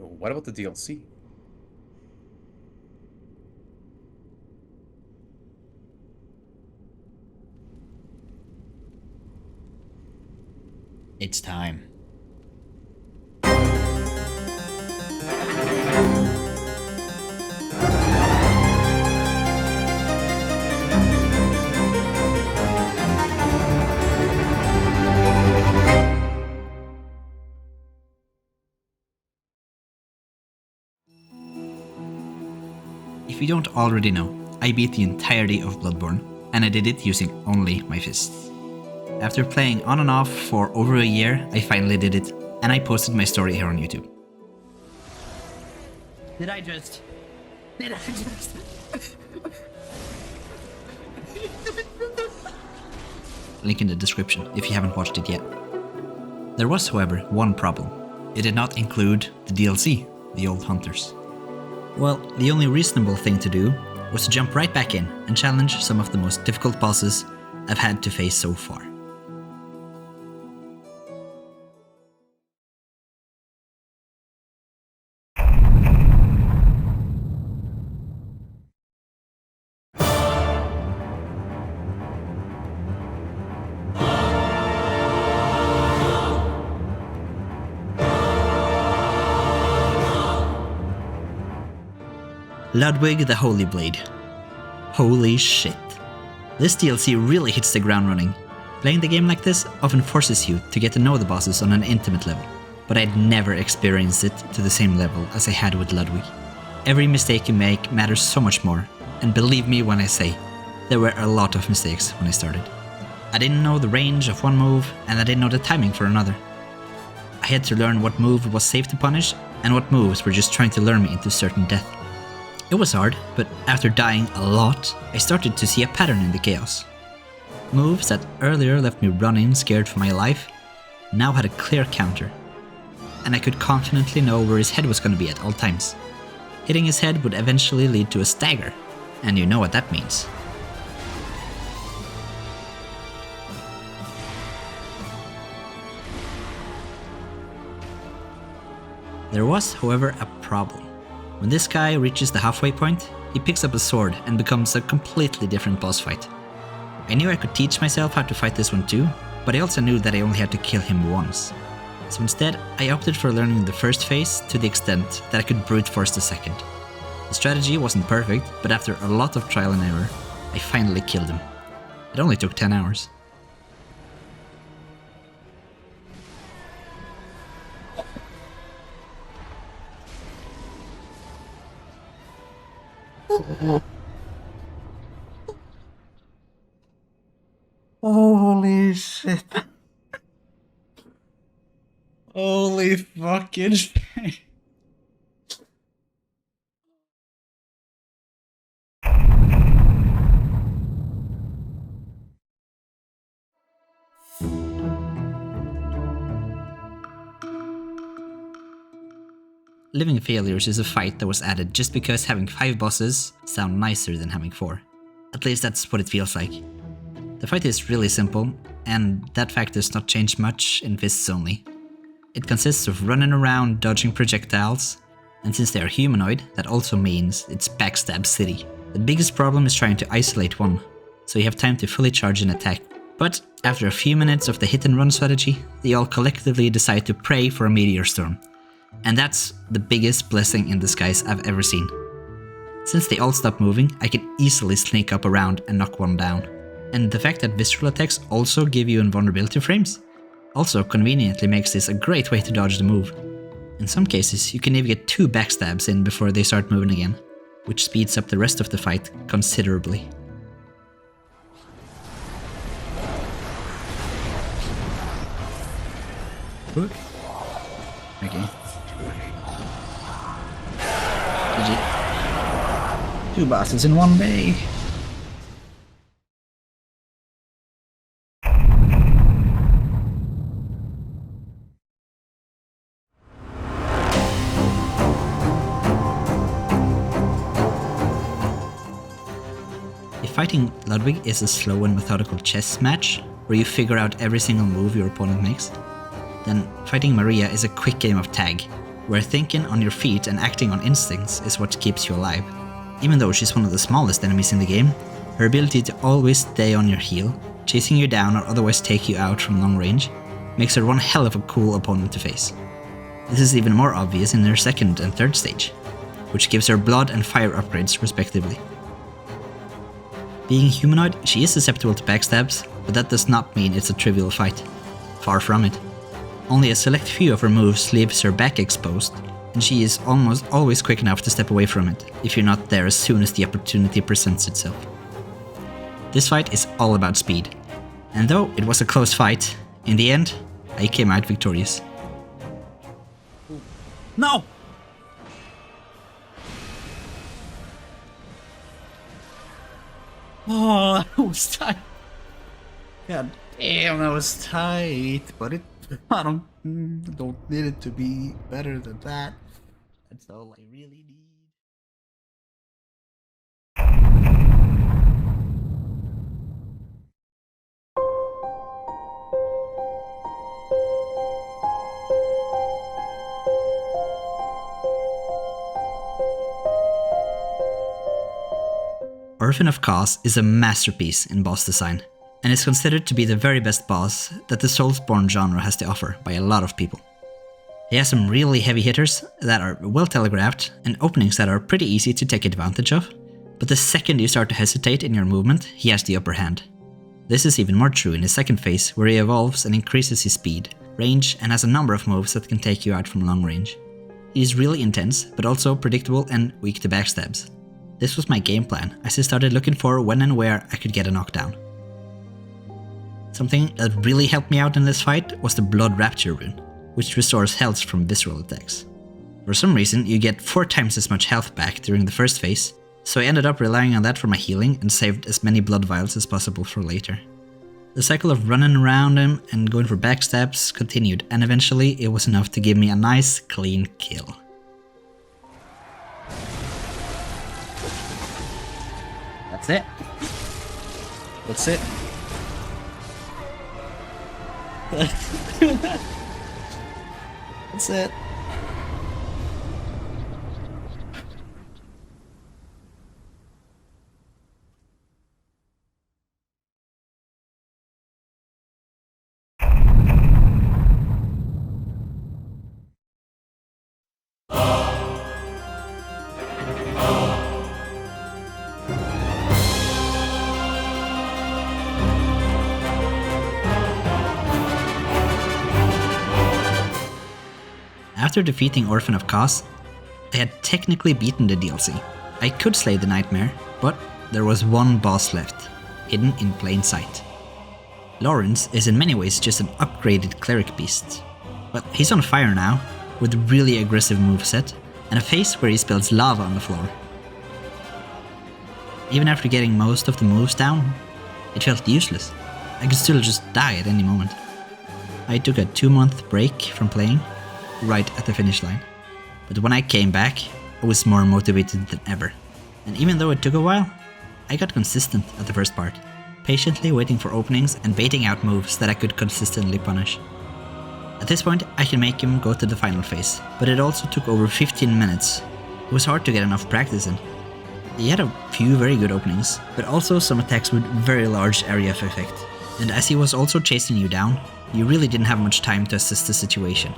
What about the DLC? It's time. If you don't already know, I beat the entirety of Bloodborne, and I did it using only my fists. After playing on and off for over a year, I finally did it, and I posted my story here on YouTube. Did I just... Link in the description if you haven't watched it yet. There was, however, one problem. It did not include the DLC, the Old Hunters. Well, the only reasonable thing to do was to jump right back in and challenge some of the most difficult bosses I've had to face so far. Ludwig the Holy Blade. Holy shit. This DLC really hits the ground running. Playing the game like this often forces you to get to know the bosses on an intimate level, but I'd never experienced it to the same level as I had with Ludwig. Every mistake you make matters so much more, and believe me when I say, there were a lot of mistakes when I started. I didn't know the range of one move, and I didn't know the timing for another. I had to learn what move was safe to punish, and what moves were just trying to lure me into certain death. It was hard, but after dying a lot, I started to see a pattern in the chaos. Moves that earlier left me running scared for my life now had a clear counter, and I could confidently know where his head was going to be at all times. Hitting his head would eventually lead to a stagger, and you know what that means. There was, however, a problem. When this guy reaches the halfway point, he picks up a sword and becomes a completely different boss fight. I knew I could teach myself how to fight this one too, but I also knew that I only had to kill him once. So instead, I opted for learning the first phase to the extent that I could brute force the second. The strategy wasn't perfect, but after a lot of trial and error, I finally killed him. It only took 10 hours. Holy shit. Holy fucking shit. Living Failures is a fight that was added just because having 5 bosses sound nicer than having 4. At least that's what it feels like. The fight is really simple, and that fact does not change much in fists only. It consists of running around dodging projectiles, and since they are humanoid, that also means it's Backstab City. The biggest problem is trying to isolate one, so you have time to fully charge an attack. But after a few minutes of the hit and run strategy, they all collectively decide to pray for a meteor storm. And that's the biggest blessing in disguise I've ever seen. Since they all stop moving, I can easily sneak up around and knock one down. And the fact that visceral attacks also give you invulnerability frames also conveniently makes this a great way to dodge the move. In some cases, you can even get 2 backstabs in before they start moving again, which speeds up the rest of the fight considerably. Okay. GG. 2 bosses in one day. If fighting Ludwig is a slow and methodical chess match, where you figure out every single move your opponent makes, then fighting Maria is a quick game of tag, where thinking on your feet and acting on instincts is what keeps you alive. Even though she's one of the smallest enemies in the game, her ability to always stay on your heel, chasing you down or otherwise take you out from long range, makes her one hell of a cool opponent to face. This is even more obvious in her second and third stage, which gives her blood and fire upgrades respectively. Being humanoid, she is susceptible to backstabs, but that does not mean it's a trivial fight. Far from it. Only a select few of her moves leaves her back exposed, and she is almost always quick enough to step away from it, if you're not there as soon as the opportunity presents itself. This fight is all about speed, and though it was a close fight, in the end, I came out victorious. No! Oh, that was tight. God damn, that was tight. But I don't need it to be better than that. That's all I really need. Orphan of Cause is a masterpiece in boss design, and is considered to be the very best boss that the Soulsborne genre has to offer by a lot of people. He has some really heavy hitters that are well telegraphed, and openings that are pretty easy to take advantage of, but the second you start to hesitate in your movement, he has the upper hand. This is even more true in his second phase, where he evolves and increases his speed, range, and has a number of moves that can take you out from long range. He is really intense, but also predictable and weak to backstabs. This was my game plan, as I started looking for when and where I could get a knockdown. Something that really helped me out in this fight was the Blood Rapture rune, which restores health from visceral attacks. For some reason, you get 4 times as much health back during the first phase, so I ended up relying on that for my healing and saved as many blood vials as possible for later. The cycle of running around him and going for backstabs continued, and eventually it was enough to give me a nice, clean kill. That's it. That's it. That's it. After defeating Orphan of Cause, I had technically beaten the DLC. I could slay the Nightmare, but there was one boss left, hidden in plain sight. Lawrence is in many ways just an upgraded cleric beast. Well, he's on fire now, with a really aggressive moveset, and a face where he spills lava on the floor. Even after getting most of the moves down, it felt useless. I could still just die at any moment. I took a 2-month break from playing, right at the finish line. But when I came back, I was more motivated than ever. And even though it took a while, I got consistent at the first part, patiently waiting for openings and baiting out moves that I could consistently punish. At this point, I can make him go to the final phase, but it also took over 15 minutes. It was hard to get enough practice in. He had a few very good openings, but also some attacks with very large area of effect. And as he was also chasing you down, you really didn't have much time to assess the situation.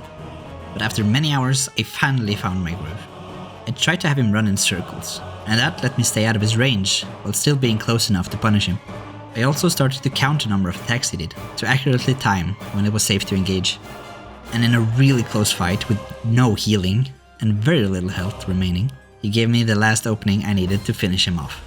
But after many hours, I finally found my groove. I tried to have him run in circles, and that let me stay out of his range, while still being close enough to punish him. I also started to count the number of attacks he did, to accurately time when it was safe to engage. And in a really close fight with no healing, and very little health remaining, he gave me the last opening I needed to finish him off.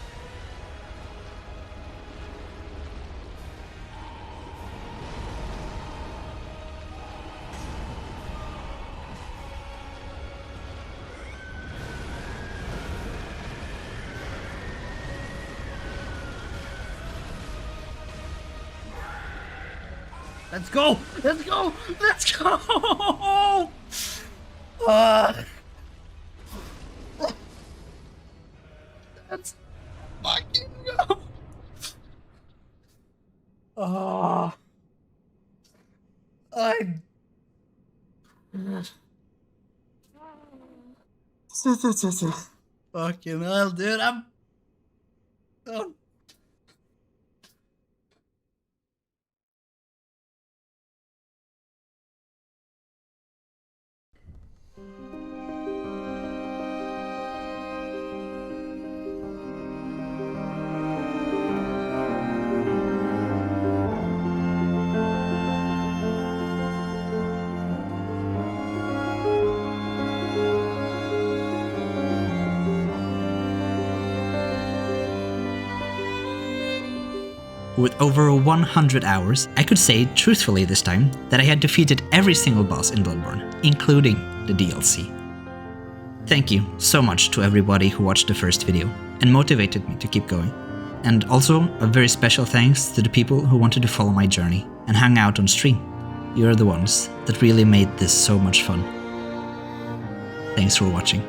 Let's go! Let's go! Let's go! Let's fucking go! I Fucking hell, dude. I'm. Oh. With over 100 hours, I could say truthfully this time that I had defeated every single boss in Bloodborne, including the DLC. Thank you so much to everybody who watched the first video and motivated me to keep going. And also a very special thanks to the people who wanted to follow my journey and hang out on stream. You're the ones that really made this so much fun. Thanks for watching.